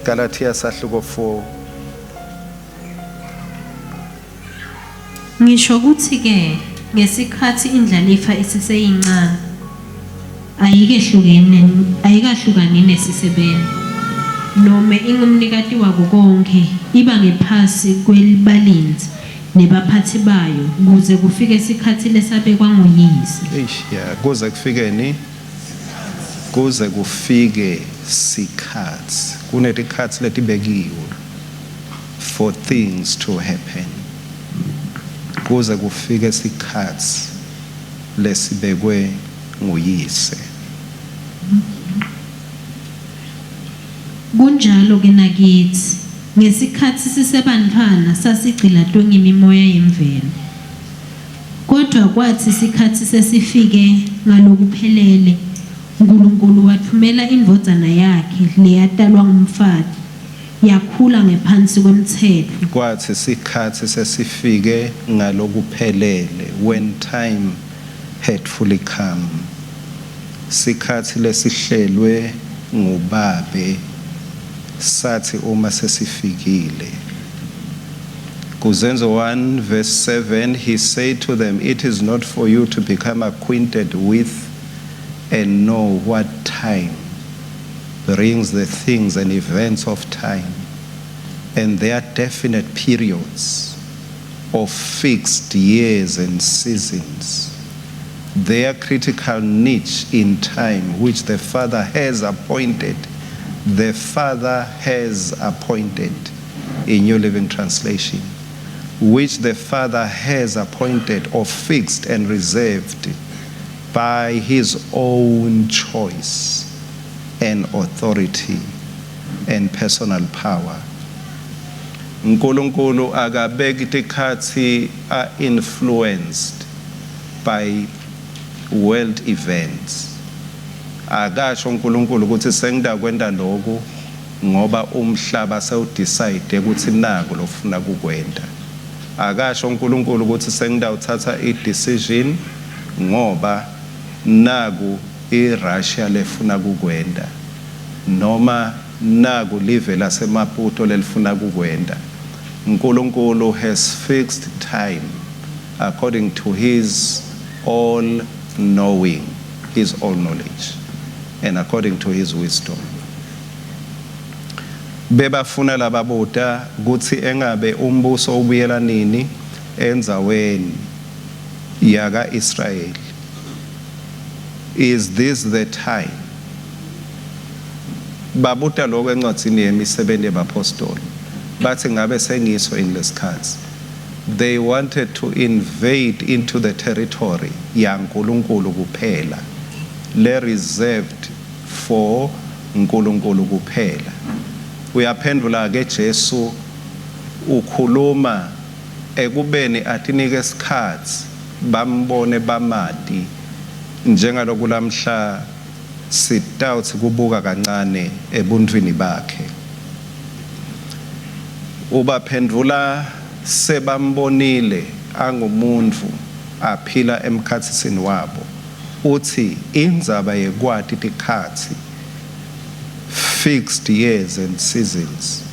Galatia sahluko 4. Ngisho ukuthi ke ngesikhathi indlalifa isiseyincane ayikahlukani nesisebenzi noma ingumnikati wako konke iba ngephasi kwelibalinzi nebaphathi bayo kuze kufike isikhathi lesabekwa nguyise. Kuze kufikeni? Kuze kufike sikhathi. Kunetikhathi letibekiwe for things to happen. Kuze kufike sikhathi lesibekwe nguyise. Kunjalo ke nakithi ngesikhathi sisebantwana sasigcila tonga imimoya yemvelo. Kodwa kwathi isikhathi sesifike ngalokuphelele uNkulunkulu wathumela indvodzana yakhe leyatalwa ngumfati yakhula ngephansi kwemthetho. Kwathi isikhathi sesifike ngalokuphelele when time had fully come. Sikhathi lesihlelwe ngubabe sathi uma sesifikile. Kuzenzo 1 verse 7 he said to them, it is not for you to become acquainted with and know what time brings the things and events of time, and their definite periods of fixed years and seasons, their critical niche in time which the Father has appointed. The Father has appointed, in New Living Translation, which the Father has appointed or fixed and reserved by his own choice and authority and personal power. Nkulunkulu akabeki tikhathi are influenced by world events. Akasho uNkulunkulu ukuthi sengida kwenda lokho ngoba umhlaba sewudecide ukuthi naku lofuna kukwenda. Akasho uNkulunkulu ukuthi sengida uthatha i-decision ngoba naku iRussia lefuna kukwenda noma naku live laseMaputo lelifuna kukwenda. uNkulunkulu has fixed time according to his all knowing, his all knowledge, and according to his wisdom. Bebafuna lababuta ukuthi engabe umbuso ubuyela nini endzaweni yaka Israel. Is this the time? Babuta lokho encwadzini yemisebenzi yabapostoli. Bathi ngabe sengiso in lesikhathi. They wanted to invade into the territory yaNkulunkulu kuphela, le reserved for uNkulunkulu kuphela. Uyaphendula ke Jesu ukhuluma ekubeni atinike isikhathi bambone bamati njengaloku lamhla sitawuthi kubuka kancane ebuntwini bakhe. Ubaphendula sebambonile angumuntu aphila emkhathisini wabo. Uthi indzaba yekwati tikhathi fixed years and seasons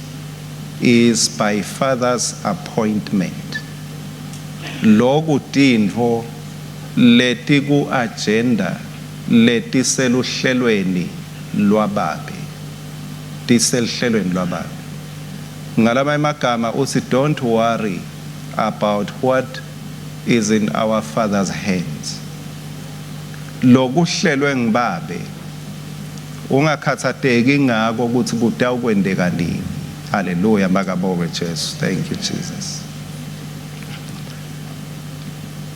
is by Father's appointment. Loku tintfo leti ku agenda leti seluhlelweni lwababe. Tiseluhlelweni lwababe. Ngalama emagama uthi don't worry about what is in our Father's hands. Lokuhlelwe ngibabe ungakhathateki ngako ukuthi kutawukwendeka nini. Hallelujah, makabonge Jesu. Thank you Jesus.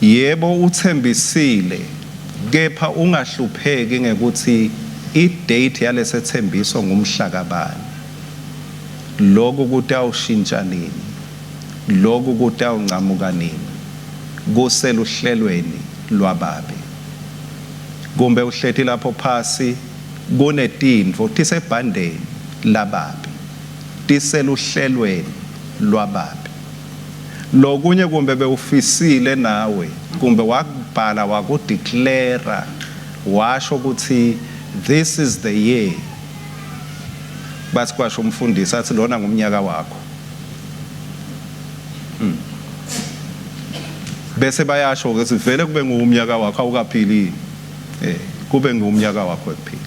Yebo uthembisile, kepha ungahlupheki ngekuthi i-date yalesethembiso ngumhla kabani. Lokhu kutawushintsha nini, lokhu kutawuncamuka nini, kuseluhlelweni lwababe. Kumbe uhlethi lapho phasi kunetintfo tisebhandeni lababe, tiseluhlelweni lwababe. Lokunye kumbe bewufisile nawe, kumbe wakubhala wakudeclare, washo ukuthi this is the year bathi kwasho umfundisi athi lona ngumnyaka wakho. Bese bayasho ukuthi vele kube ngumnyaka wakho awukaphili kube ngumnyaka wakho ekuphila.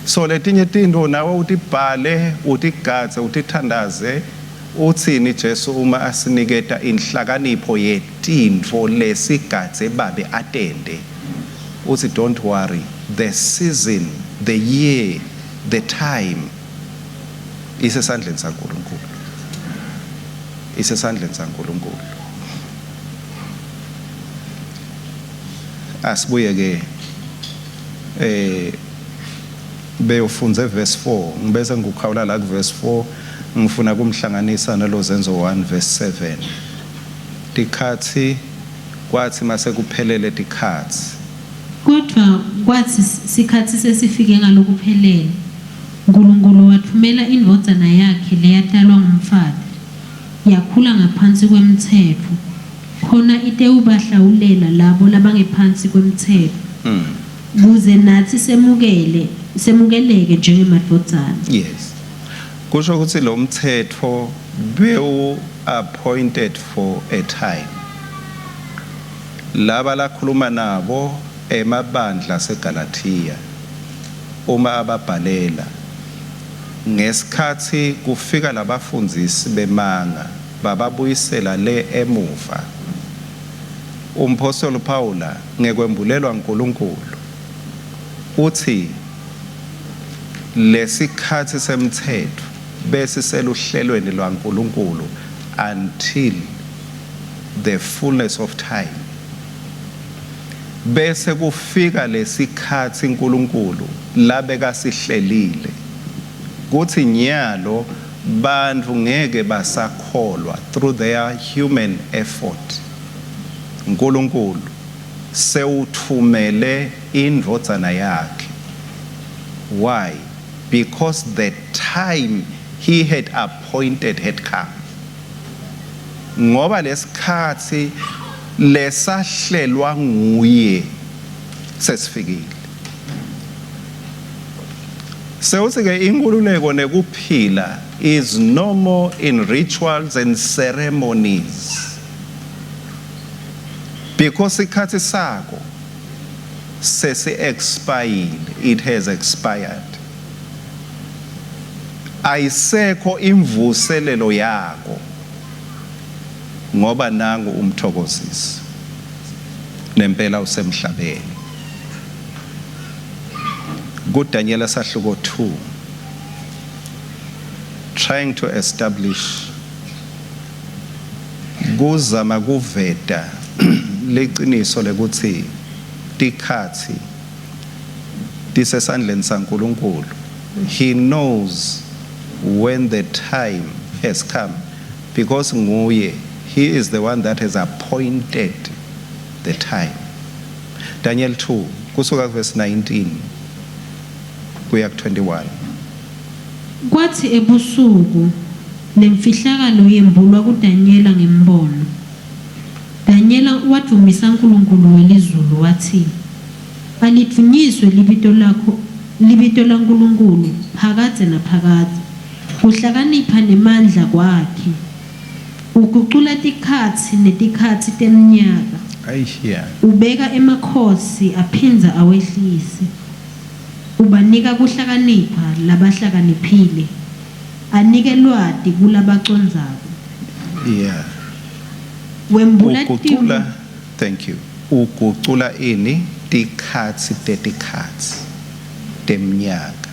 So letinye izinto nawe utibhale utigadze utithandaze uthini Jesu uma asiniketa inhlakanipho yetinto lesigadze babe atende uthi don't worry, the season, the year, the time isesandleni saNkulunkulu. Isesandleni saNkulunkulu. Asibuye ke beyofunza verse 4 ngibese ngikukhawula la ku verse 4 ngifuna kumhlanganisa nalo Zenzo 1 verse 7 tikhathi kwathi mase kuphelele tikhathi kodwa kwathi sikhathi sesifike ngalokuphelele uNkulunkulu wathumela indodana yakhe leyatalwa ngumfana yakhula ngaphansi kwemthetho khona itewubahlawulela labo labangephansi kwemthetho kuze nathi semukeleke njengemadodana. Yes, kusho ukuthi lo mthetho bewu appointed for a time. Laba lakhuluma nabo emabandla seGalatia uma ababhalela ngesikhathi kufika labafundisi bemanga bababuyisela le emuva. Umpostoli Paula ngekwembulelwa uNkulunkulu uthi lesikhathi semthetho bese seluhlelweni lwaNkulunkulu until the fullness of time. Bese kufika lesikhathi uNkulunkulu labeka sihlelile kuthi nyalo bantu ngeke basakholwa through their human effort. uNkulunkulu sewuthumele indodana yakhe. Why? Because the time he had appointed had come. Ngoba lesikhathi lesahlelwa nguye sesifikile. Sewuthi ke inkululeko nekuphila is no more in rituals and ceremonies. Because isikhathi sakho sesi expired, it has expired. Ayisekho imvuselelo yakho ngoba nangu umthokozisi nempela usemhlabeni. kuDaniel sahluko 2 trying to establish kuzama kuveta leqiniso lekuthi tikhathi tisesandleni saNkulunkulu. He knows when the time has come because nguye, he is the one that has appointed the time. Daniel 2 kusuka verse 19 kuya 21. Kwathi ebusuku lemfihlakalo yembulwa kuDaniela ngembono. Daniela wathumisa uNkulunkulu welizulu wathi, "Alidlunyiswe libito laNkulunkulu phakade naphakade. Uhlakanipha nemandla kwakhe. Ugucula tikhathi netikhathi teminyaka. Ubeka emakhosi aphinza awehlise. Ubanika kuhlakanipha labahlakaniphile. Anike lwati kulabacondzako." Yeah. Wembula thank you. Ugucula ini tikhathi tetikhathi temnyaka.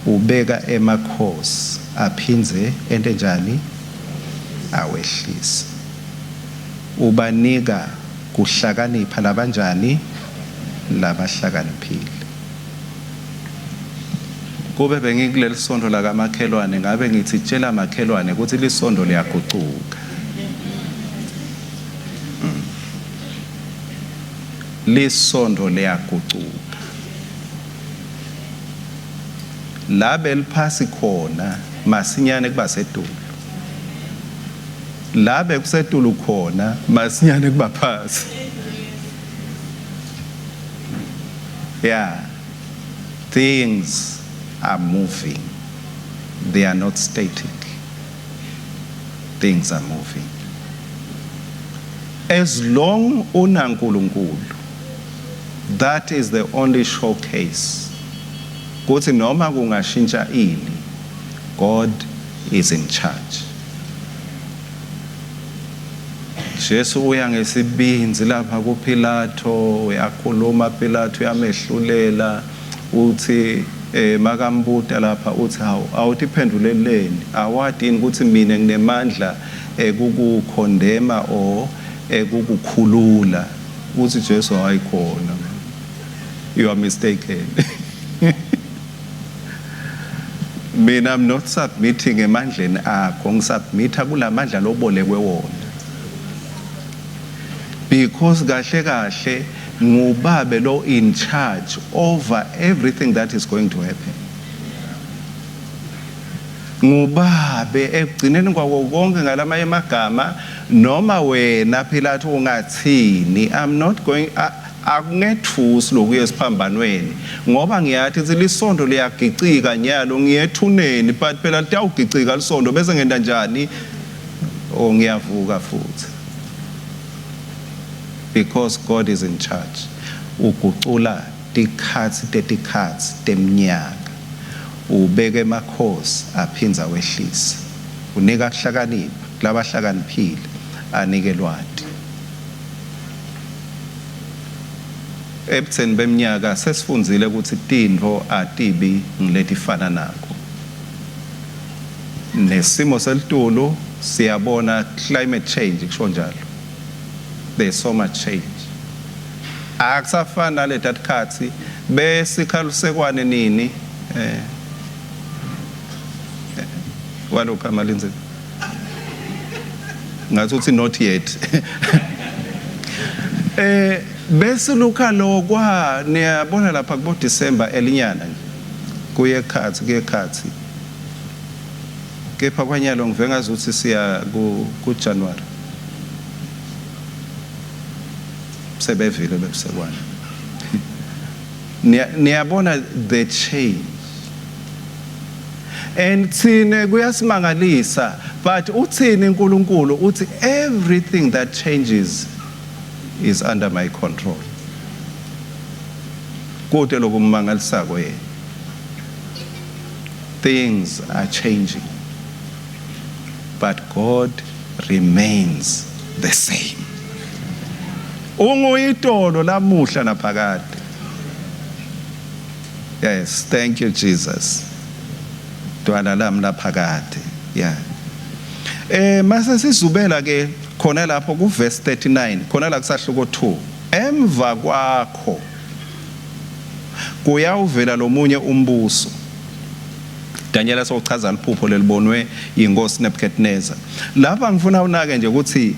Ubeka emakhosi aphinze entenjani awehlise. Ubanika kuhlakanipha labanjani labahlakaniphile. Kube bengikuleli sondo la kamakhelwane ngabe ngithi tshela makhelwane ukuthi lisondo liyagucuka. Lisondo liyagucuka. Labe liphasi khona masinyane kuba sedulu. Labe kusedulu khona masinyane kuba phasi. Yeah. Things are moving. They are not static. Things are moving. As long unankulunkulu, that is the only showcase. Kuthi noma kungashintsha ini, God is in charge. Jesu uya ngesibinzi lapha kuPilato, uyakhuluma Pilato uyamehlulela uthi makambuta lapha uthi awuthi phenduleleni awadi ukuthi mina nginemandla ekukukhondema o ekukukhulula uthi Jesu hayikhona. You are mistaken. Mina I'm not submitting emandleni akho, ngisubmita kulamandla lobolekwe wona. Because kahle ngubabe lo in charge over everything that is going to happen. Ngubabe ekugcineni kwawo konke ngalama emagama noma wena Pilato ungathini, I'm not going akungethusi lokuya esiphambanweni ngoba ngiyathi lisondo liyagicika nyalo ngiyethuneni but phela litawugicika lisondo bese ngenda njani ngiyavuka futhi. Because God is in charge. Ugucula tikhatsi tetikhatsi temnyaka. Ubeke emakhosi aphinza wehlisa. Unika kuhlakanipha labahlakaniphile anike lwati. Ebutheni bemnyaka sesifunzile ukuthi tintfo atibi ngiletifana nako. Nesimo selitulu siyabona climate change kusho njalo. There's so much change. Akusafana le tatikhathi besikhalusekwane nini walokho amalinze ngathi uthi not yet. Bese lokha lokwa niyabona lapha kubo December elinyana nje kuye khathi kepha kwanyalo ngive ngazuthi siya ku January sebevile bebusekwana. Niyabona the change. And thine kuyasimangalisa but uthini uNkulunkulu uthi everything that changes is under my control. Kodwa lokumangalisako yena. Things are changing but God remains the same. Unguyitolo lamuhla naphakade. Yes, thank you Jesus. Dwala lami laphakade. Yeah. Mase sizubela ke khona lapho ku verse 39 khona la kusahluko 2. Emva kwakho kuyawuvela lomunye umbuso. Daniel sochaza liphupho lelibonwe inkosi Nebuchadnezzar. Lapha ngifuna unake nje ukuthi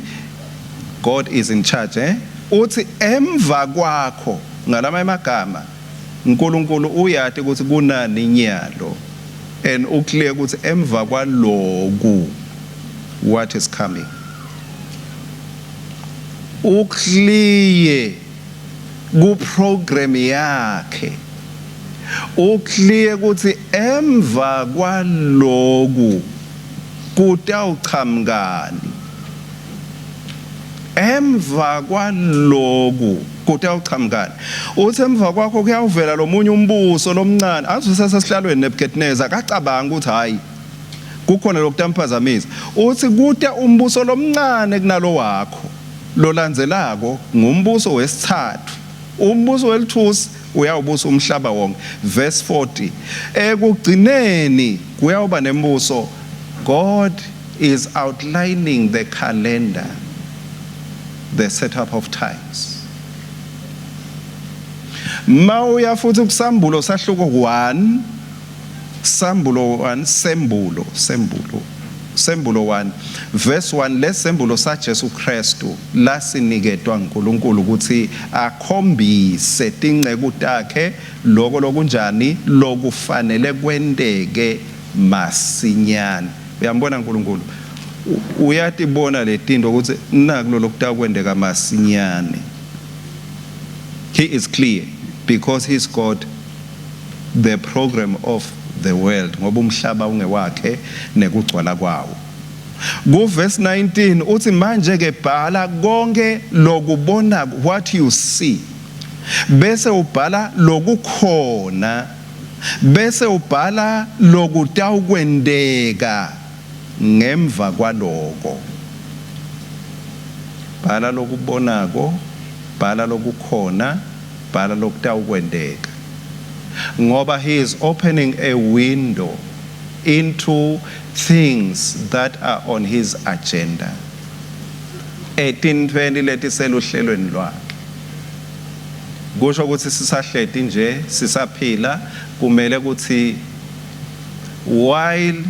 God is in charge uthi emva kwakho ngalama emagama uNkulunkulu uyathi ukuthi kunani nyalo and uclear ukuthi emva kwaloku what is coming. Uclear ku program yakhe uclear ukuthi emva kwaloku kutawuchamngani. Emva kwaloku kutawuchamngani uthi emva kwakho kuyawuvela lomunye umbuso lomncane azusasa sihlalweni Nebuchadnezzar akacabanga ukuthi hayi kukhona lokutamphazamisa uthi kuta umbuso lomncane kunalo wakho lolandzelako ngumbuso wesithathu umbuso welithusi uyawubusa umhlaba wonke. Verse 40 ekugcineni kuyawuba nembuso. God is outlining the calendar, the setup of times. Mawuya futhi kusambulo sahluko 1 Sembulo 1 verse 1 lesembulo sa Jesu Kristu lasiniketwa uNkulunkulu ukuthi akhombise tingceku takhe lokho lokunjani lokufanele kwendeke masinyane. Uyambona uNkulunkulu uyatibona letinto ukuthi nakulo lokutakwendeka masinyane. He is clear because he's got the program of the world ngoba umhlaba ungewakhe nekugcwala kwawo. Ku verse 19 uthi manje ke bhala konke lokubona, what you see, bese ubhala lokukhona, bese ubhala lokutawukwendeka ngemva kwaloko. Bhala lokubonako, bhala lokukhona, bhala lokutawukwendeka. Ngoba he is opening a window into things that are on his agenda. 18:20 lethi seluhlelweni lwakhe. Kusho ukuthi sisahleti nje sisaphila kumele ukuthi while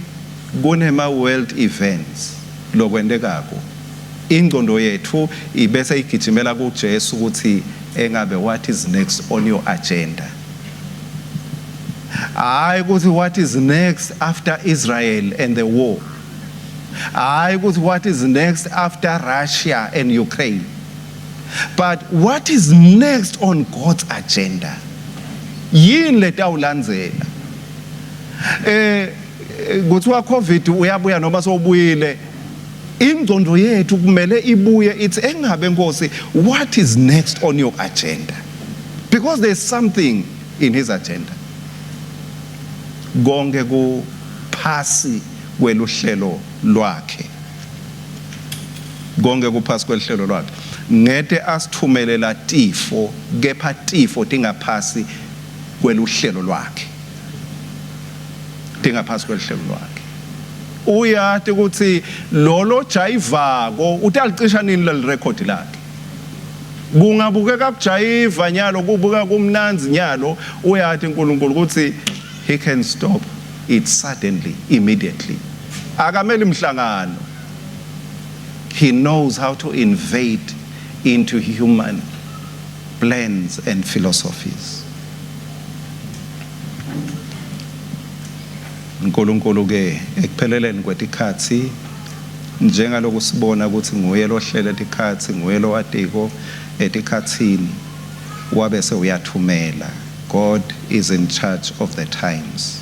kunema world events lokwendekako ingqondo yethu ibese igijimela kuJesu ukuthi engabe what is next on your agenda. Hayi ukuthi what is next after Israel and the war. Hayi ukuthi what is next after Russia and Ukraine. But what is next on God's agenda? Yini letawulandzela. Kuthiwa COVID uyabuya noma sowubuyile. Ingqondo yethu kumele ibuye ithi engabe Nkosi, what is next on your agenda? Because there's something in his agenda. Konke ku phasi kweluhlelo lwakhe. Konke ku phasi kweluhlelo lwakhe. Ngete asithumelela tifo, kepha tifo tingaphasi kweluhlelo lwakhe. Tingaphasi kweluhlelo lwakhe. Uyathi ukuthi lolo jayivako utalicisha nini leli record lakhe. Kungabukeka kujayiva nyalo kubuka kumnanzi nyalo uyathi uNkulunkulu ukuthi he can stop it suddenly, immediately. Akameli mhlangano. He knows how to invade into human plans and philosophies. uNkulunkulu ke ekupheleleni kwetikhathi njengaloku sibona ukuthi nguye lo hlela etikhathi, nguye lo watiko etikhathini wabe sewuyathumela. God is in charge of the times.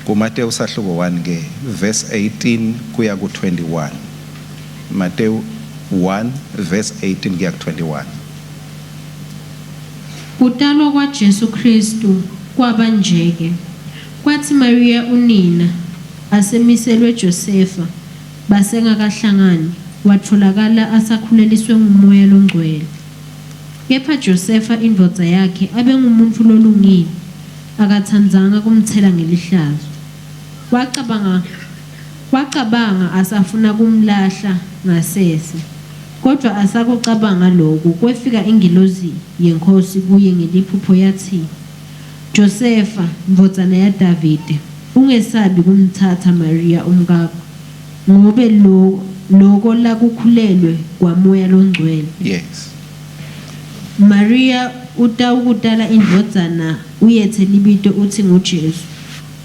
Kumateyu sahluko 1 ke verse 18 kuya ku 21. Mateyu 1 verse 18 kuya ku 21. Kutalwa kwaJesu Kristu kwaba njeke. Kwathi Maria unina asemiselwe Josefa basengakahlangani watholakala asakhuleliswe ngumoya longcwele. Kepha Josefa indvodza yakhe abe ngumuntu lolungile akathandzanga kumthela ngelihlazo. Wacabanga asafuna kumlahla ngasese. Kodwa asakucabanga lokhu kwefika ingilozi yenkosi kuye ngeliphupho yathi, Josefa mvodzana ya Davide, ungesabi kumthatha Maria umkakho ngobe lokho lakukhulelwe kwamoya longcwele. Yes. Maria utawukutala indvodzana uyethe libito uthi nguJesu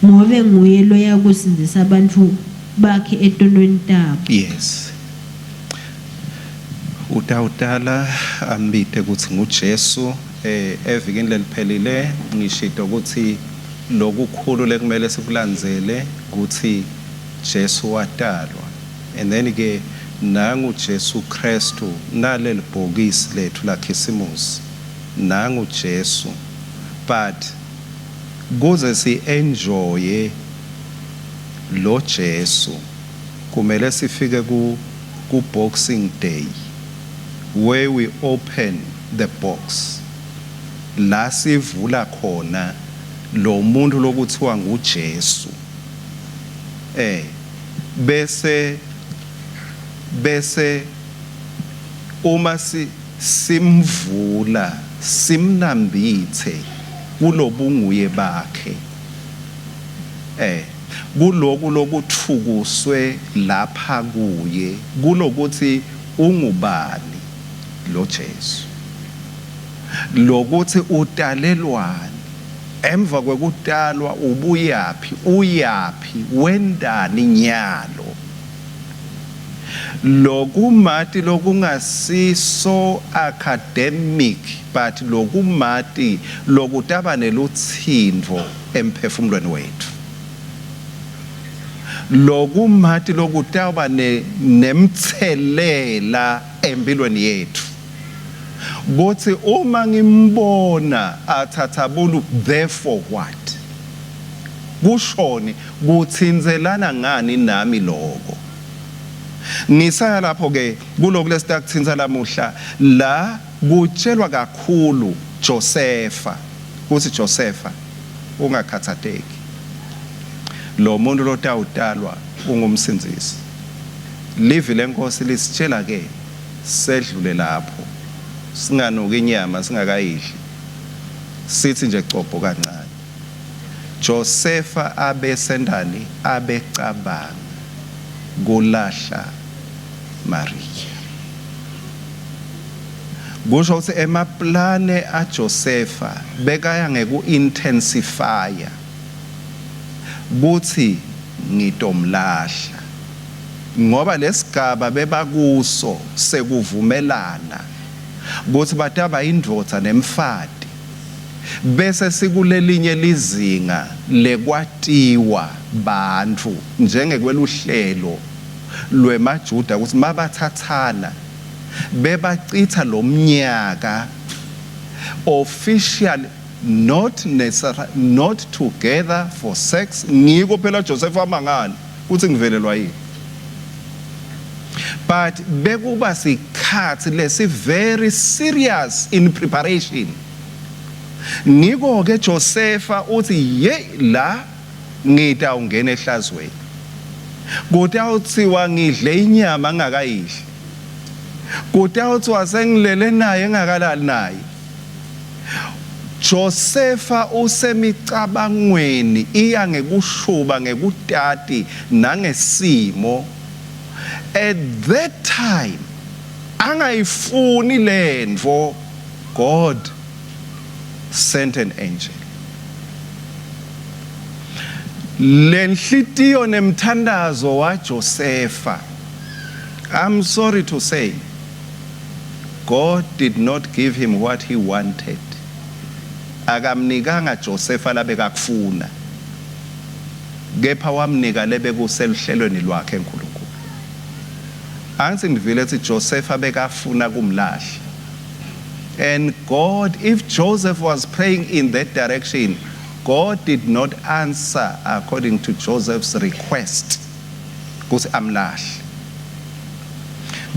ngobe nguye loya kusindisa abantu bakhe etolweni tabo. Yes. Utawutala ambite ukuthi nguJesu evikini leliphelile ngishito ukuthi lokukhulu lekumele sikulandzele ukuthi Jesu watalwa. And then ke nangu Jesu Kristu naleli bhokisi lethu la Khisimusi nangu Jesu. But kuze si enjoy lo Jesu kumele sifike ku Boxing Day where we open the box. La sivula khona lo muntu lokuthiwa nguJesu. Bese uma simvula simnambithe kulobunguye bakhe. Kuloku lokuthukuswe lapha kuye kulokuthi ungubani lo Jesu. Lokuthi utalelwani emva kwekutalwa ubuyaphi uyaphi wendani nyalo. lokumati lokungasiso academic but lokumati lokutaba nelutsindvo emphefumulweni wethu, lokumati lokutaba nemthelela empilweni yethu. Kuthi uma ngimbona athathabulu, therefore what? Kushoni kuthinzelana ngani nami lokho? Ngisaya lapho ke kuloko lesitakuthintsa lamuhla la kutshelwa kakhulu Josefa, kuthi Josefa ungakhathateki, lo muntu lotawutalwa ungumsindzisi. Livi lenkosi lisitshela ke sedlule lapho, singanuki inyama singakayidli, sithi nje copho kancane. Josefa abesendani abecabanga kulahla Maria. Kusho ukuthi emaplane aJosefa bekaya ngeku-intensifya kuthi ngitomlahla, ngoba lesigaba bebakuso sekuvumelana kuthi bataba indvodza nemfati, bese sikulelinye lizinga lekwatiwa bantfu njengekweluhlelo lwemajuda ukuthi mabathathana bebachitha lo mnyaka official, not necessarily, not together for sex. Ngiko phela Joseph amangani uthi ngivelelwa yini, but bekuba sikhathi lesi very serious in preparation. Ngiko ke Josefa uthi ye la ngita ungena ehlazweni, kutawuthiwa ngidle inyama ngakayidli, kutawuthiwa sengilele naye engakalali naye. Josefa usemicabangweni iya ngekushuba ngekutati nangesimo. At that time angayifuni lendvo, God sent an angel. Lenhlitiyo nemthandazo wa Josefa, I'm sorry to say, God did not give him what he wanted. Akamnikanga Josefa labekakufuna, kepha wamnika lebekuseluhlelweni lwakhe enkulunkulu. Angithi ngivile ethi Josefa bekafuna kumlahla. And God, if Joseph was praying in that direction, God did not answer according to Joseph's request kuthi amlahle.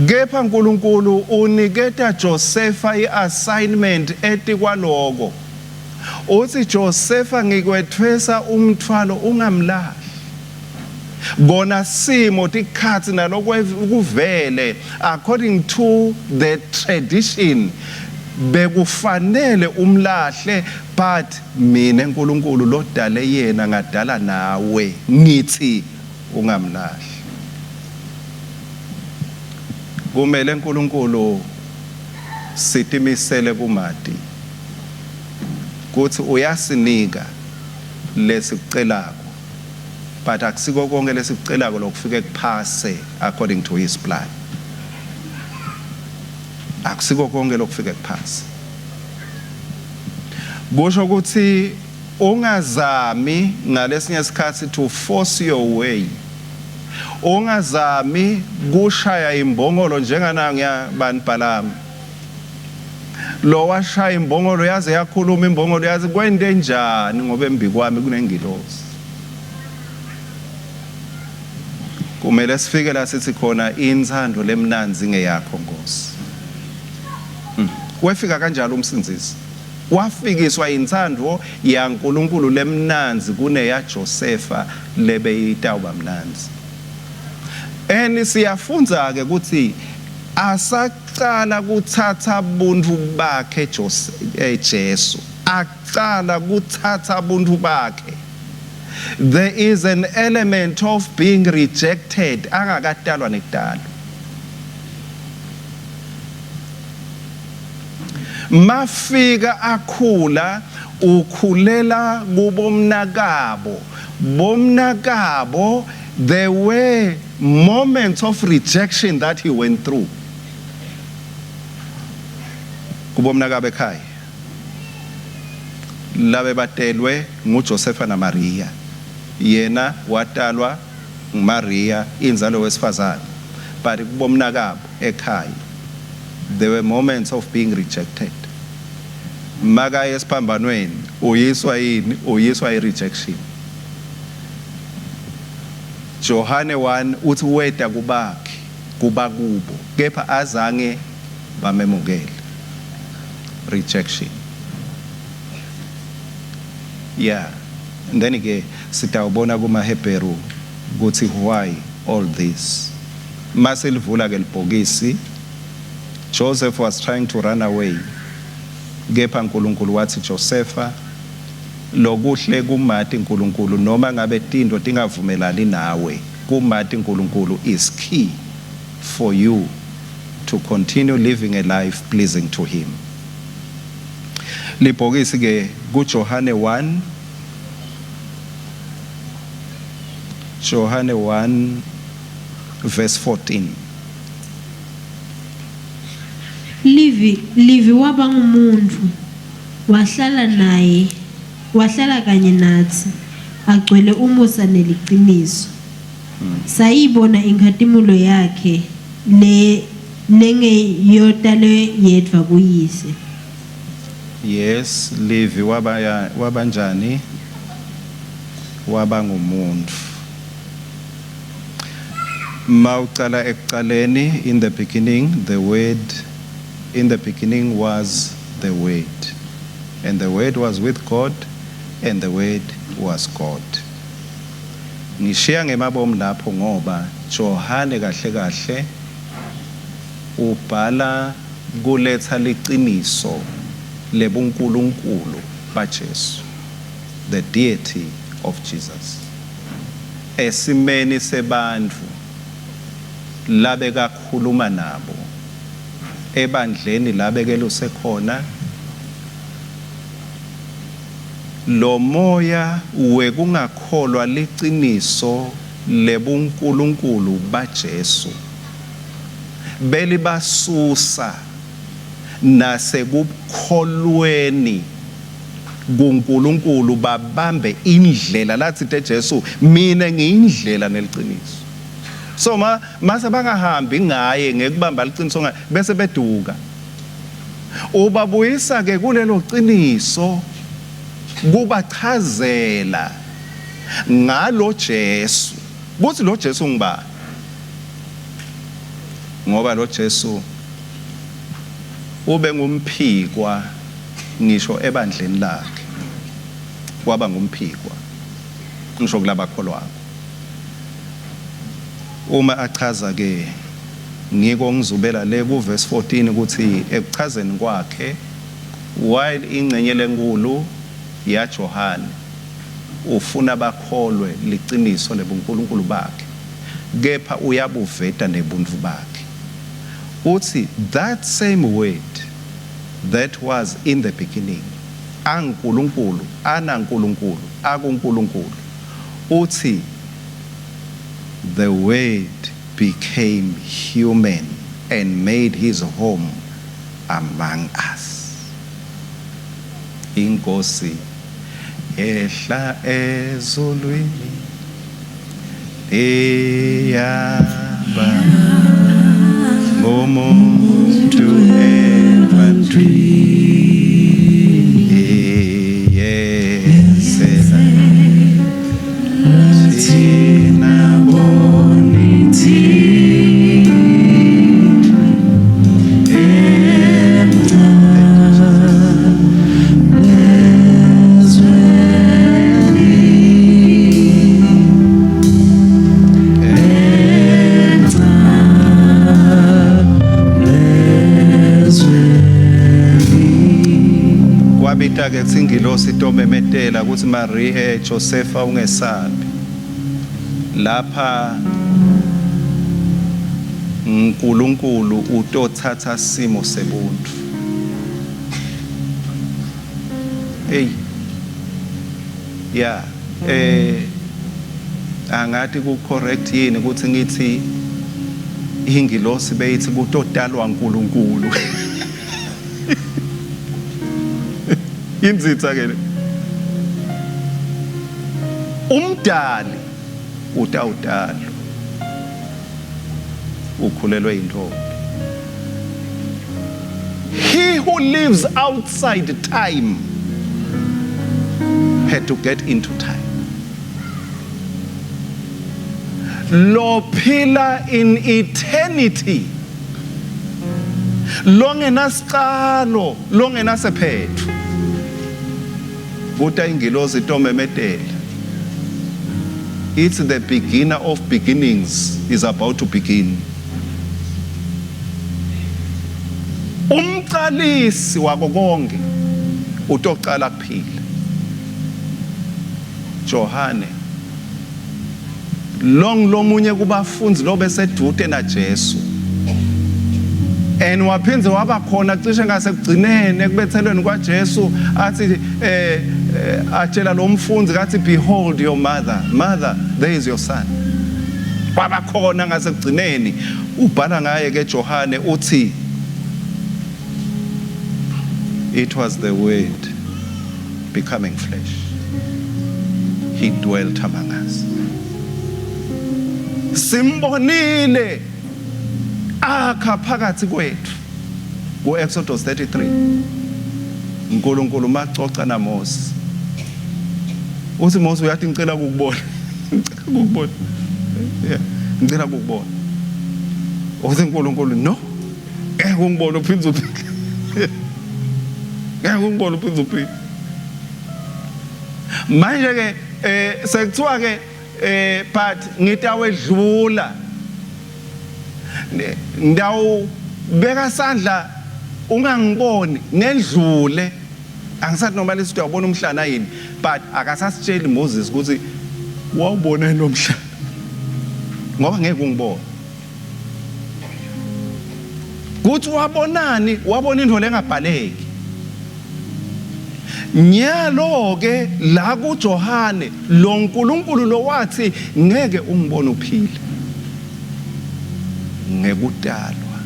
Kepha uNkulunkulu uniketa Josefa i-assignment ethi kwaloko, uthi Josefa ngikwethwesa umthwalo ungamlahli. Bona simo tikhathi nalokuvele according to the tradition bekufanele umlahle, but mina uNkulunkulu lodale yena ngadala nawe ngithi ungamlahli. Kumele uNkulunkulu sitimisele kumati kuthi uyasinika lesikucelako, but akusiko konke lesikucelako lokufike kuphase according to his plan. Akusiko konke lokufike kuphase. Kusho ukuthi ungazami ngalesinye isikhathi to force your way. Ungazami kushaya imbongolo njengana ngiyabani Balaam. Lo washaya imbongolo yaze yakhuluma imbongolo yazi kwende njani ngoba embi kwami kunengilosi. Kumele sifike la sithi khona inzando lemnanzi ngeyakho Nkosi. Wefika kanjalo umsindzisi. Wafikiswa inzando yaNkulunkulu lemnanzi kuneya Josefa lebeyitawuba mnanzi. Siyafunza ke ukuthi asaqala kuthatha buntu bakhe Jesu, aqala kuthatha buntu bakhe. There is an element of being rejected angakatalwa nekudala. Mafika akhula ukhulela kubomnakabo, bomnakabo There were moments of rejection that he went through. Kubomnakabe ekhaya labe batelwe nguJosepha naMaria, yena watalwa nguMaria inzalo wesifazane, but kubomnakabo ekhaya there were moments of being rejected. Makaya esiphambanweni uyiswa yini? Uyiswa i-rejection. Johane 1 uthi weda kubakhe kuba kubo kepha azange bamemukele. Rejection. Yeah. And then again sitawubona kumaHebheru ukuthi why all this. Masilivula ke libhokisi, Joseph was trying to run away. Kepha uNkulunkulu wathi Josepha, lokuhle kumathi uNkulunkulu noma ngabe tinto tingavumelani nawe, kumathi uNkulunkulu is key for you to continue living a life pleasing to him. Libhokisi ke kuJohane 1 verse 14. Livi waba ngumuntu wahlala naye, wahlala kanye nathi, agcwele umusa neliqiniso. Sayibona inkathimulo yakhe lengeyotale yedva kuyise. Yes, Levi wabanjani? Waba ngumuntu. Mawucala ekuqaleni, in the beginning, the word, in the beginning was the word. And the word was with God, and the word was God. Ngishiya ngemabomu lapho ngoba Johane kahle kahle ubhala kuletha liqiniso lebunkulunkulu baJesu, the deity of Jesus. Esimeni sebandvu labe kakhuluma nabo, ebandleni labe kelusekhona, lo moya wekungakholwa liqiniso lebunkulunkulu baJesu belibasusa nasekukholweni kuNkulunkulu babambe indlela lathi teJesu mina ngiyindlela neliqiniso. So mase bangahambi ngaye ngekubamba liqiniso ngaye bese beduka. Ubabuyisa ke kulelo qiniso kubachazela ngalo Jesu. Kuthi lo Jesu ngibani? Ngoba lo Jesu ube ngumphikwa ngisho ebandleni lakhe. Waba ngumphikwa ngisho kulabakholwayo. Uma achaza ke ngiko ngizubela le ku verse 14 ukuthi ekuchazeni kwakhe while ingcenye lenkulu ya Johane ufuna bakholwe liqiniso lebunkulunkulu bakhe kepha uyabuveta nebuntu bakhe. Uthi that same word that was in the beginning, ankulunkulu, anankulunkulu, akunkulunkulu. Uthi the word became human and made his home among us. Inkosi ehla ezulwini eyaba ngomuntu ebantwini yesela thina bonithi ke singilosi tomemetela ukuthi Maria Josepha ungesabi lapha uNkulunkulu utothatha simo sebuntu. Hey yeah angathi ku correct yini ukuthi ngithi ingilosi beyithi kutodalwa uNkulunkulu inzitha ke umdali utawudala ukhulelwe intombi. He who lives outside time had to get into time. Lo phila in eternity, longenasiqalo longenasephetho. Buta ingilosi tomemedela. It's the beginner of beginnings is about to begin. Umqalisi wako konke utoqala kuphila. Johane lomunye kubafundi lo besedute na Jesu. And waphinze waba khona cishe ngasekugcinene ekubethelweni kwaJesu athi atshela lo mfundi kathi behold your mother, mother there is your son. Waba khona ngasekugcineni ubhala ngaye ke Johane uthi it was the word becoming flesh. He dwelt among us. Simbonile akha phakathi kwethu ku Exodus 33. uNkulunkulu maxoxa naMose. Uthi Mose uyathi ngicela ukukubona. Ukubona. Yeah, ngicela ukukubona. Uthi uNkulunkulu no. Ungibona uphinda uphile. Ungibona uphinda uphile. Manje ke sekuthiwa ke but ngitawedlula ndawo beka sandla ungangiboni nendlule angisathi noma lesi uyabona umhlana yini but akasasitsheli Moses ukuthi wawubona lo mhlana ngoba ngeke ungibone kuthi wabonani wabona into lengabhaleki nyalo ke la kuJohane lo uNkulunkulu lo wathi ngeke ungibone uphile ngekudalwa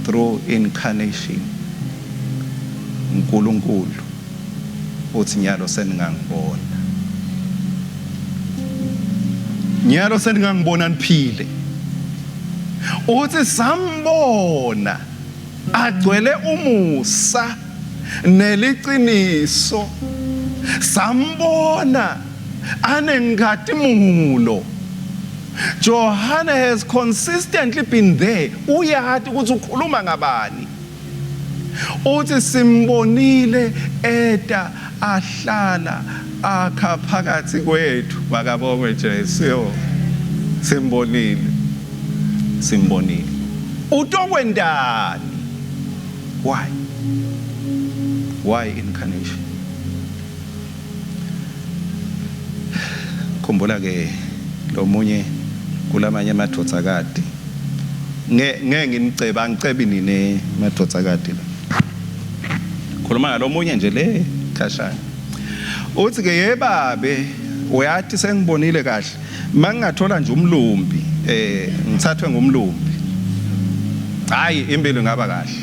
through incarnation. uNkulunkulu uthi nyalo seningangibona, nyalo seningangibona niphile. Uthi sambona agcwele umusa neliqiniso, sambona anenkhatimulo. Johane has consistently been there. Uyathi ukuthi ukhuluma ngabani. Uthi simbonile eta ahlala akha phakathi kwethu. Makabongwe Jesu. Simbonile. Simbonile. Utokwendani? Why? Why incarnation? Khumbula ke lo munye kulamanye amadodzakade ngeke nginiceba ngicebi nine madodzakade la khuluma ngalo munye nje le khashana uthi ke yebabe uyathi sengibonile kahle mangingathola nje umlumbi ngithathwe ngumlumbi hayi impilo ingaba kahle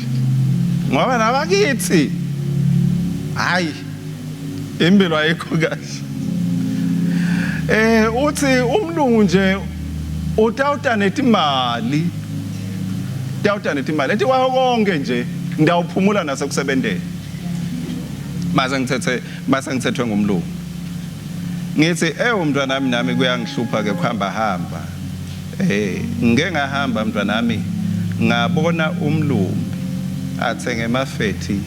ngoba nabakithi hayi impilo ayikho kahle. Uthi umlungu nje utawuta netimali ethi wayo konke nje ngiyawuphumula nasekusebenteni mase ngithethwe ngumlungu ngithi umntwana nami kuyangihlupha ke kuhamba hamba ngeke ngahamba mntwana nami ngabona umlumbi athenge emafethi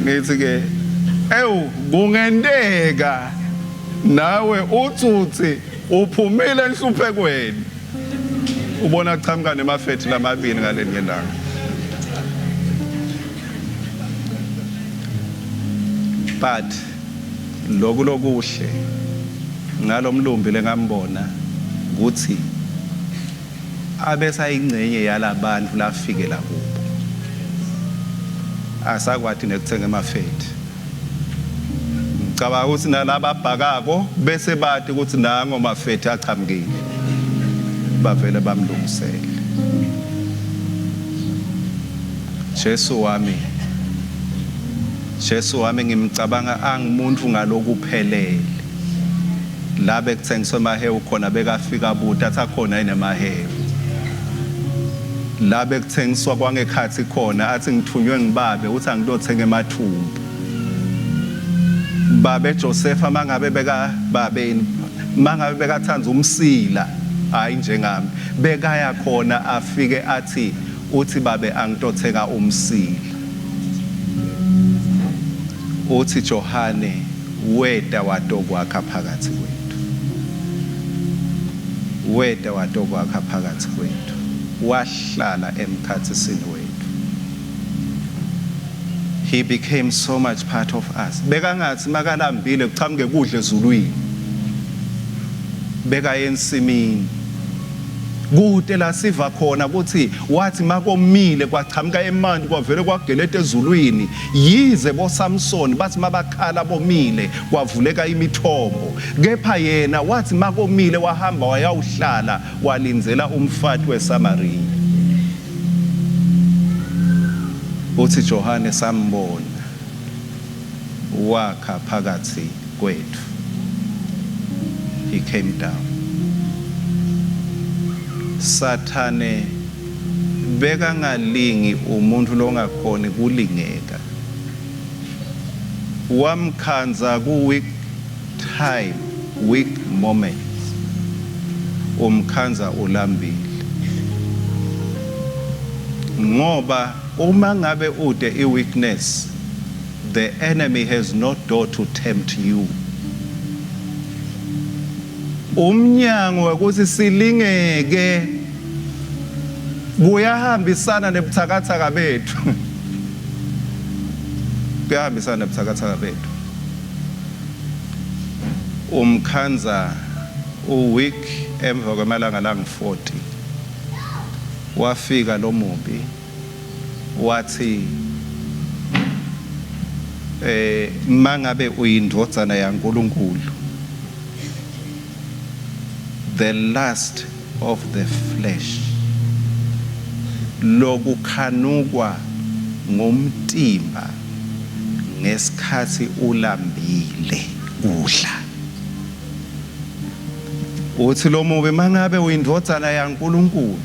ngithi ke kungendeka nawe uthi uphumile enhluphekweni ubona chamuka nemafethi lamabili ngaleni ngelanga. But lokuhle ngalomlumbi lengambona ukuthi abesayingcenye yalabantu lafikela kubo. Asakwathi nekuthenga amafethi. Ngicabanga ukuthi nalaba abhakako bese bathi ukuthi nango amafethi achamukile. Bavele bamlungisele. Jesu wami ngimcabanga angimuntu ngalokuphelele. La bekuthengiswa amahewu khona bekafika buti athi akhona inemahewu. La bekuthengiswa kwangekhathi khona athi ngithunywe ngibabe uthi angilothenga emathumbu. Babe Joseph mangabe beka babeni mangabe bekathanza umsila hayi njengami bekaya khona afike athi uthi babe angitothenga umsila. Uthi Johane weda wadokwakha phakathi kwethu. Weda wadokwakha phakathi kwethu. Wahlala emkhathisini wethu. He became so much part of us. Bekangathi makalambile kuchamuke kudle ezulwini. Beka ensimini. Kude la siva khona ukuthi wathi makomile kwachamuka emanti kwavele kwageleta ezulwini yize boSamson bathi mabakhala bomile kwavuleka imithombo. Kepha yena wathi makomile wahamba wayawuhlala walinzela umfati weSamariya. Uthi Johane sambona wakha phakathi kwethu. He came down. Sathane beka ngalingi umuntu longakhona kulingeka. Wamkhanza ku weak time, weak moments. Umkhanza ulambile. Ngoba uma ngabe ude i-weakness, the enemy has no door to tempt you. Umnyango ukuthi silingeke kuyahambisana nebuthakathaka bethu. Kuyahambisana nebuthakathaka bethu. Umkhanza uweak emva kwamalanga langu-40. Wafika lo mubi wathi mangabe uyindodana yaNkulunkulu, the lust of the flesh lokukhanukwa ngomtimba ngesikhathi ulambile udla. Uthi lo mubi mangabe uyindodana yaNkulunkulu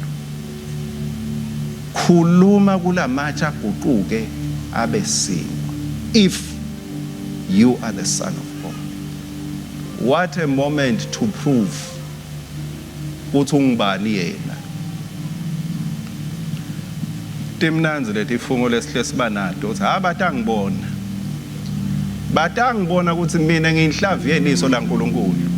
khuluma kulamatshe aguquke abe singwa. If you are the Son of God. What a moment to prove ukuthi ungibani yena. Timnanzi lethi ifungo lesihle sibanato uthi abatangibona. Batangibona ukuthi mina ngiyinhlavu yeniso laNkulunkulu.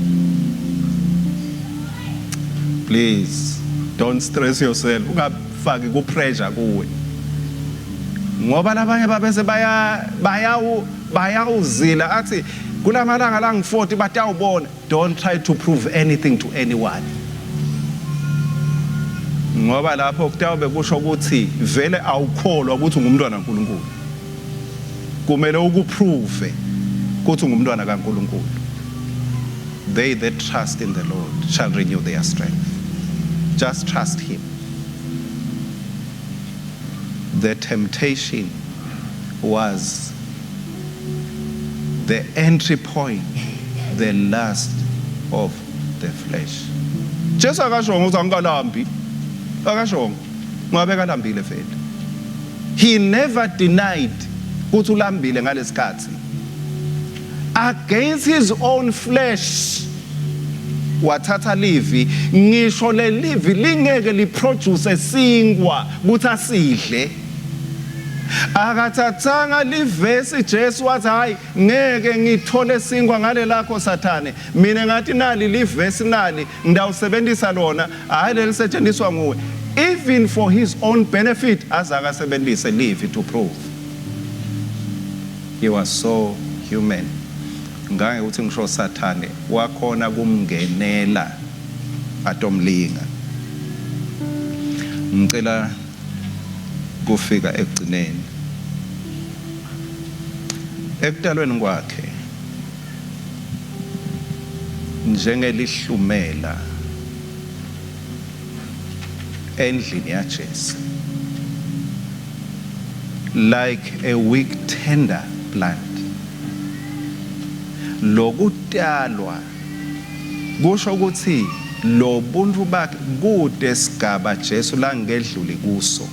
Please don't stress yourself. Ungafaki ku pressure kuwe. Ngoba labanye babese bayawuzila athi kulamalanga langu-40 batawubona. Don't try to prove anything to anyone. Ngoba lapho kutawube kusho ukuthi vele awukholwa ukuthi ungumntwana kaNkulunkulu. Kumele ukuprove ukuthi ungumntwana kaNkulunkulu. They that trust in the Lord shall renew their strength. Just trust him. The temptation was the entry point, the lust of the flesh. Jesu akashongo ukuthi angalambi. Akashongo. Ngoba bekalambile vele. He never denied ukuthi ulambile ngalesikhathi. Against his own flesh wathatha livi, ngisho le livi lingeke liproduce singwa ukuthi asidle. Akathathanga livesi Jesu wathi hayi ngeke ngithole singwa ngale lakho Sathane. Mina ngathi nali livesi nali ngidawusebenzisa lona hayi lelisetshenziswa nguwe. Even for his own benefit azakasebenzise livi to prove. He was so human. Ngake uthi ngisho Sathane wakhona kumngenela atomlinga. ngicela kufika ekugcineni. Ekudalweni kwakhe njengelihlumela endlini yaJese, like a weak tender plant, lokutalwa kusho ukuthi lo buntu bakhe kude sigaba Jesu la ngedluli kuso,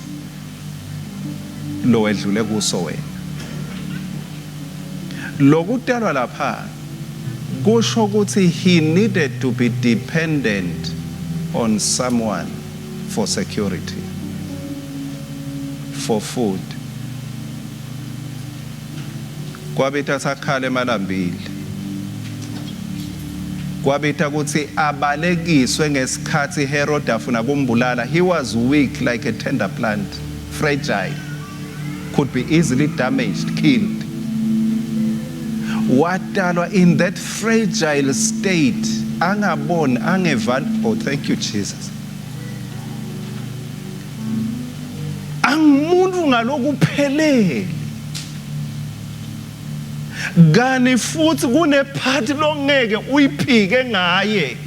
lo wedlule kuso wena. Lokutalwa lapha kusho ukuthi he needed to be dependent on someone for security, for food. Kwabitha sakhale emalambile, kwabitha ukuthi abalekiswe ngesikhathi Herod afuna kumbulala. He was weak like a tender plant, fragile, could be easily damaged, killed. Watalwa in that fragile state, angaboni, angevan. Oh, thank you Jesus. Angumuntu ngalokuphelele, gani futhi kunephathi longeke uyiphike ngaye.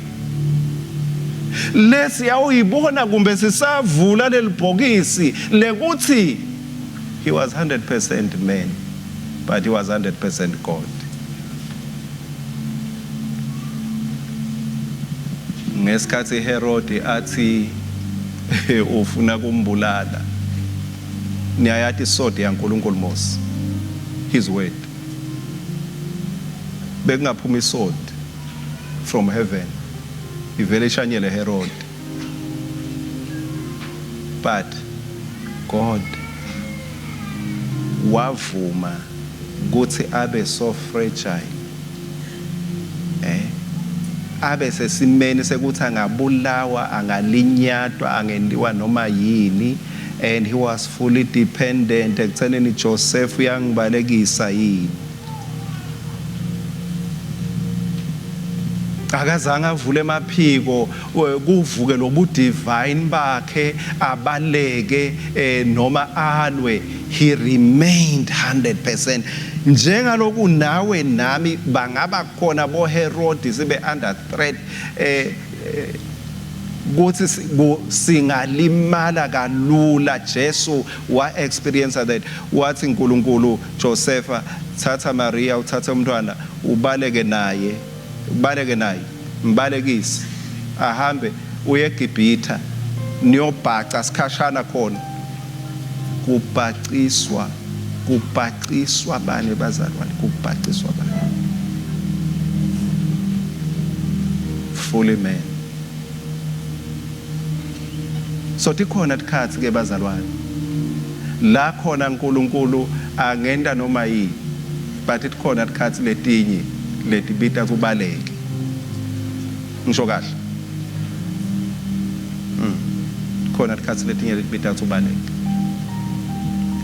Lesi yawuyibona kumbe sisavula lelibhokisi lekuthi he was 100% man, but he was 100% God. Ngesikhathi Herod athi ufuna kumbulala, niyayathi isodi yaNkulunkulu Mose, his word, bekungaphuma isodi from heaven ivele ishanyele Herod, but God wavuma ukuthi abe so fragile, abe sesimeni sekuthi angabulawa, angalinyatwa, angendiwa noma yini, and he was fully dependent ekuthenini Joseph uyangibalekisa yini. Akazange avule emaphiko kuvuke lobu divine bakhe abaleke noma alwe. He remained 100%. Njengaloku nawe nami bangaba khona bo Herod sibe under threat, kuthi singalimala kalula. Jesu wa experience that. Wathi uNkulunkulu, Josepha, thatha Maria, uthatha umntwana ubaleke naye, mbalekisi, ahambe uye eGibhitha niyobhaca sikhashana khona. Kubhaciswa bani bazalwane, kubhaciswa bani? Fully man. So tikhona tikhathi ke bazalwane la khona uNkulunkulu angenda noma yini, but tikhona tikhathi letinye letibita kubaleke. Ngisho kahle? Khona tikhathi letinye letibita kubaleke.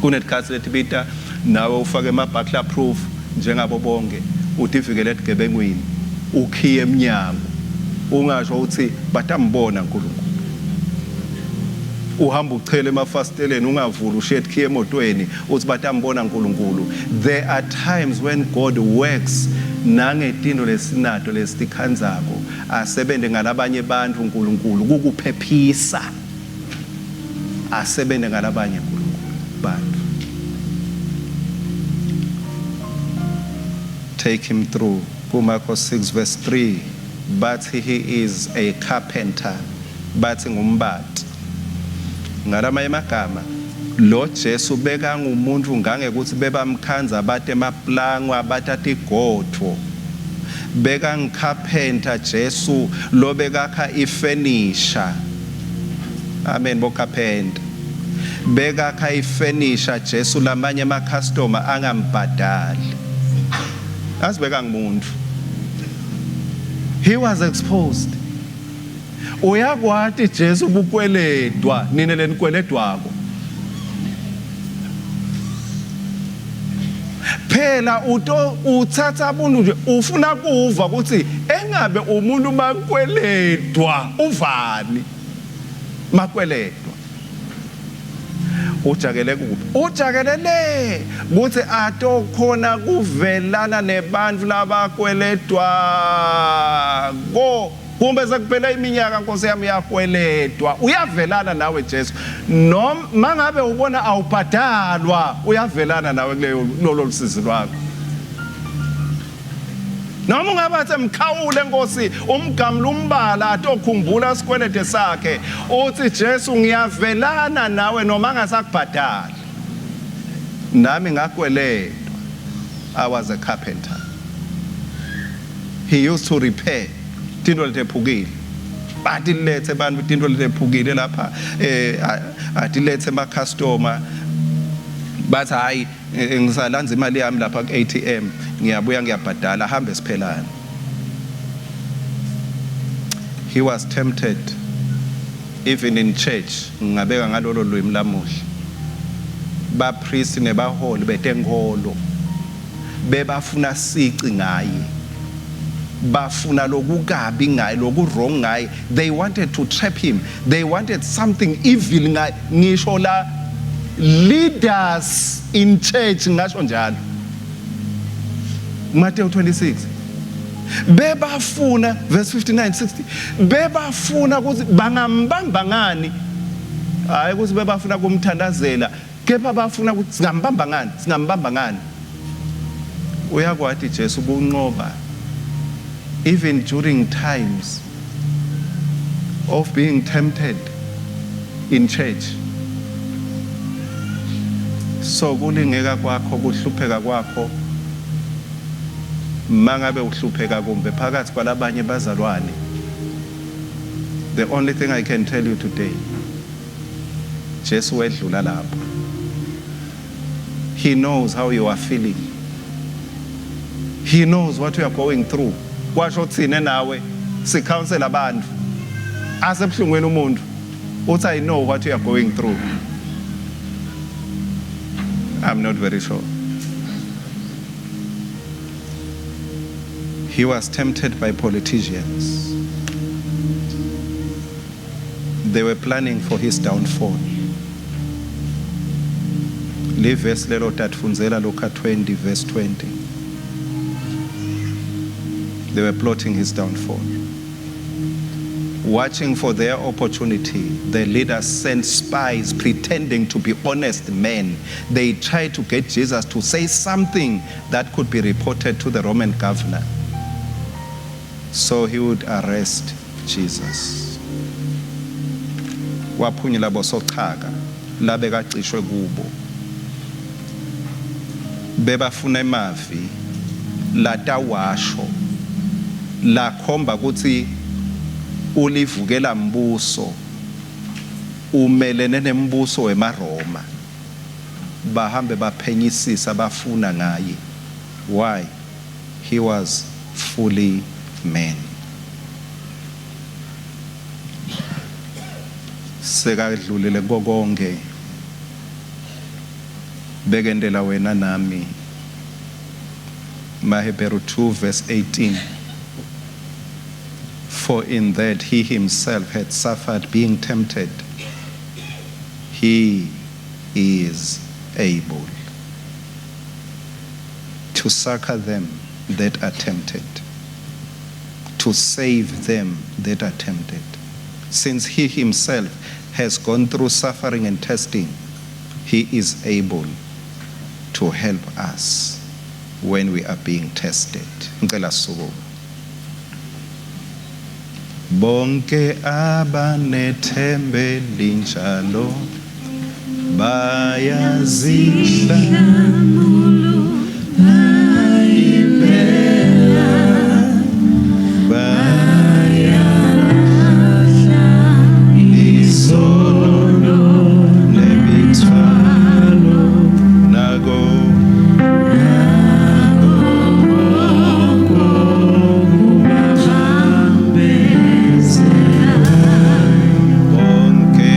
Kunetikhathi letibita nawe ufake ama-buckler proof njengabo bonke, uthi ivikele ebugebengwini, ukhiye eminyango, ungasho uthi batambona uNkulunkulu. Uhamba uchele emafasteleni ungavula ushet khiye emotweni uthi batambona uNkulunkulu. There are times when God works nangetinto lesinato lesitikhanzako, asebende ngalabanye bantu uNkulunkulu kukuphephisa, asebende ngalabanye uNkulunkulu bantu. Take him through. Mark 6 verse 3. But he is a carpenter, but ngumbati. Ngalama emagama lo Jesu beka ngumuntu ngange ukuthi bebamkhanza bate emaplangwa bathatha igotho, beka ngicarpenter Jesu lo bekakha ifurniture. Amen. Bo carpenter bekakha ifurniture Jesu lamanye ama customer angambhadali. Asibeka ngumuntu. He was exposed. Uyakwathi Jesu bukweledwa nina lenikweledwako. Phela uthatha abantu nje ufuna kuva ukuthi engabe umuntu makweledwa uvani makweledwa. ujakele kuphi ujakelele kuthi atokhona kuvelana nebantu labakweledwa kumbe sekuphela iminyaka Nkosi yami yakweledwa uyavelana nawe Jesu noma ngabe ubona awubhadalwa uyavelana nawe kulolu sizi lwakho noma ungabe semkhawule Nkosi umgamla umbala atokhumbula isikwelede sakhe uthi Jesu ngiyavelana nawe noma ngasakubhadala nami ngakweledwa. I was a carpenter. He used to repair tinto letephukile bathi lethe bantu tinto letephukile lapha atilethe ma customer bathi hayi ngisalanza imali yami lapha ku ATM ngiyabuya ngiyabhadala hambe siphelana. He was tempted even in church ngabeka ngalolo lwimi lamuhla ba priest nebaholi betenkolo bebafuna sici ngaye bafuna lokukabi ngaye lokurong ngaye. They wanted to trap him, they wanted something evil ngaye. Ngisho la leaders in church ngasho njalo Matthew 26 bebafuna verse 59-60 bebafuna ukuthi bangambamba ngani hayi ukuthi bebafuna kumthandazela kepha bafuna ukuthi singambamba ngani uyakwathi Jesu bunqoba even during times of being tempted in church. So kulingeka kwakho kuhlupheka kwakho mangabe uhlupheka kumbe phakathi kwalabanye bazalwane. The only thing I can tell you today, Jesu wedlula lapho. He knows how you are feeling. He knows what you are going through. Kwasho thina nawe si counsel abantu asebuhlungweni umuntu uthi I know what you are going through. I'm not very sure. He was tempted by politicians. They were planning for his downfall. Le verse lelo tatfunzela Luka 20 verse 20. They were plotting his downfall. Watching for their opportunity, the leaders sent spies pretending to be honest men. They tried to get Jesus to say something that could be reported to the Roman governor, so he would arrest Jesus. Waphunyela bosochaka labekacishwe kubo. Bebafuna emavi latawasho la khomba ukuthi ulivukela mbuso umelene nembuso weMaroma bahambe baphenyisisa bafuna ngaye. Why? He was fully man. Sekadlulile konke bekendela wena nami. Mahebheru 2 verse 18. For in that he himself had suffered being tempted, he is able to succor them that are tempted, to save them that are tempted. Since he himself has gone through suffering and testing, he is able to help us when we are being tested. Ngicela sukuma. Bonke abanethembe linjalo bayazidla impela bayalahla izono nemithwalo nago bonke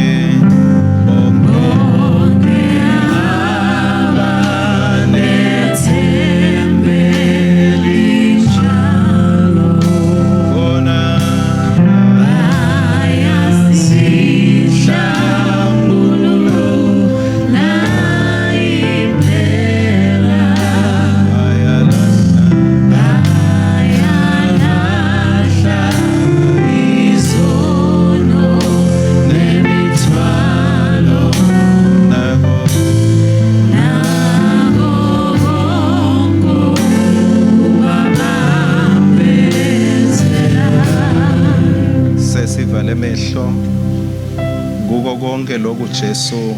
konke lokhu Jesu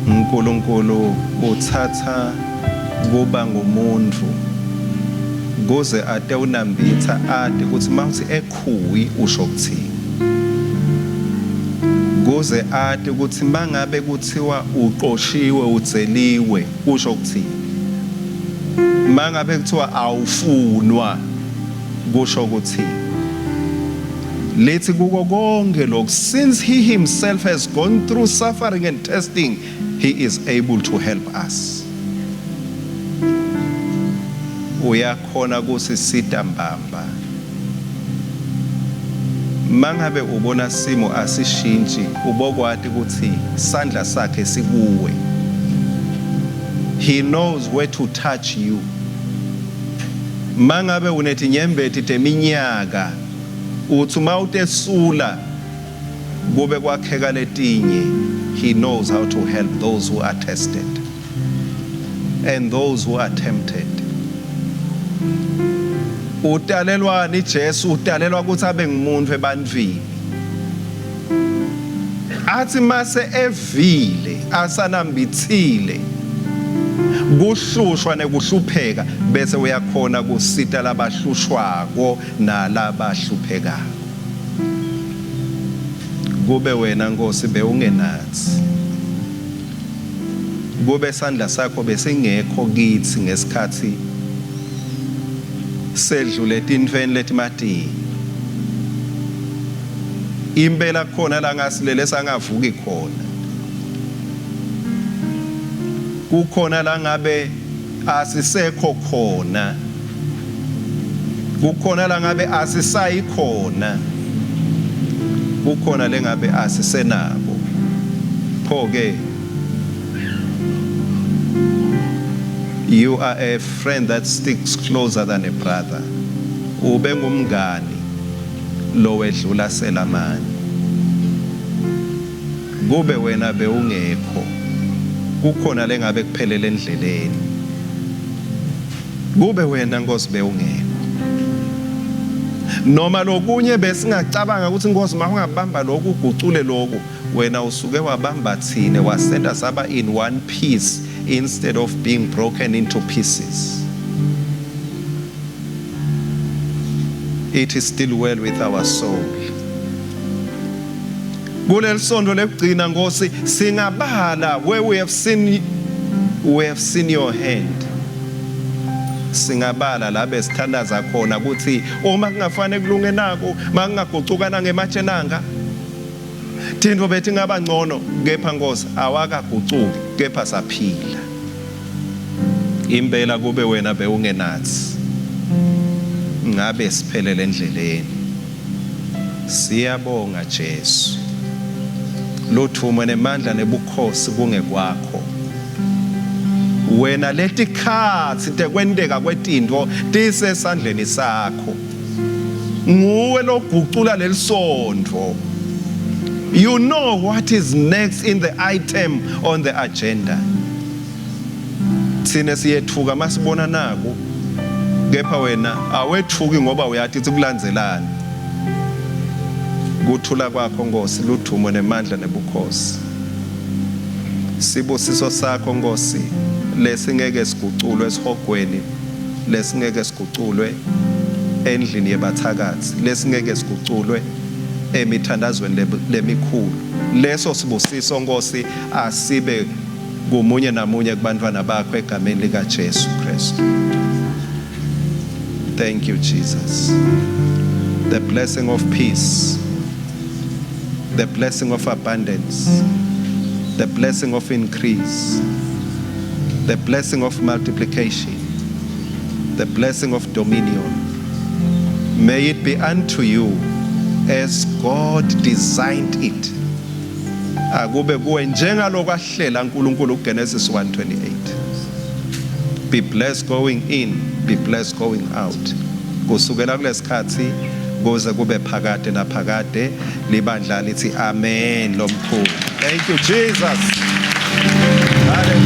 uNkulunkulu uthatha kuba ngumuntu kuze ate unambitha ade ukuthi mawuthi ekhuwi usho ukuthini, kuze ade ukuthi mangabe kuthiwa uqoshiwe udzeliwe usho ukuthini, mangabe kuthiwa awufunwa kusho ukuthini. Lethi kuko konke lokhu, since he himself has gone through suffering and testing, he is able to help us. Uyakhona kusisita mbamba. Mangabe ubona simo asishintshi, ubokwati ukuthi sandla sakhe sikuwe. He knows where to touch you. Mangabe unethi nyembeti teminyaka, uthi mawutesula kube kwakheka letinye, he knows how to help those who are tested and those who are tempted. Utalelwani Jesu, utalelwa ukuthi abe ngumuntu ebantwini. Athi mase evile asanambithile kuhlushwa nekuhlupheka bese uyakhona kusita labahlushwako nalabahluphekako. Kube wena Nkosi bewungenathi, kube sandla sakho besingekho kithi ngesikhathi sedlule tintweni letimati. Impela khona la ngasilele sangavuki khona, kukhona la ngabe asisekho khona, kukhona la ngabe asisayi khona, kukhona lengabe asisenabo. Pho-ke you are a friend that sticks closer than a brother. Ube ngumngani lo wedlula selamani. Kube wena bewungekho, kukhona lengabe kuphelele endleleni. Kube wena Nkosi bewungekho, noma lokunye besingacabanga ukuthi Nkosi mawungabamba lokhu ugucule lokhu, wena usuke wabamba thine wasenda saba in one piece instead of being broken into pieces. It is still well with our soul. Kuleli sonto lekugcina Nkosi singabala where we have seen your hand. Singabala la besithandaza khona ukuthi uma kungafane kulunge nako mangingagucukana ngematshe nanga thina bethi ngaba ngcono, kepha Nkosi awakagucuki kepha saphila. Impela kube wena bewungenathi, ngabe siphelele endleleni. Siyabonga Jesu, lothumo nemandla nebukhosi kungekwakho. Wena letikhathi tekwendeka kwetintfo tisesandleni sakho, nguwe logucula lelisondvo. You know what is next in the item on the agenda. Sine siyethuka masibona naku, kepha wena awethuki ngoba uyathi kulandzelani. Kuthula kwakho Nkosi, luthumo nemandla nebukhosi. Sibusiso sakho Nkosi lesingeke siguculwe esihogweni, lesingeke siguculwe endlini yebathakathi, lesingeke siguculwe emithandazweni lemikhulu. Leso sibusiso Nkosi asibe kumunye namunye kubantwana bakho egameni lika Jesu Kristu. Thank you Jesus. The blessing of peace, the blessing of abundance, the blessing of increase, the blessing of multiplication, the blessing of dominion. May it be unto you as God designed it. Akube kuwe njengalokho ahlela uNkulunkulu kuGenesis 1:28. Be blessed going in, be blessed going out. Kusukela kulesikhathi kuze kube phakade naphakade, libandla lithi amen lomkhulu. Thank you Jesus. Hallelujah.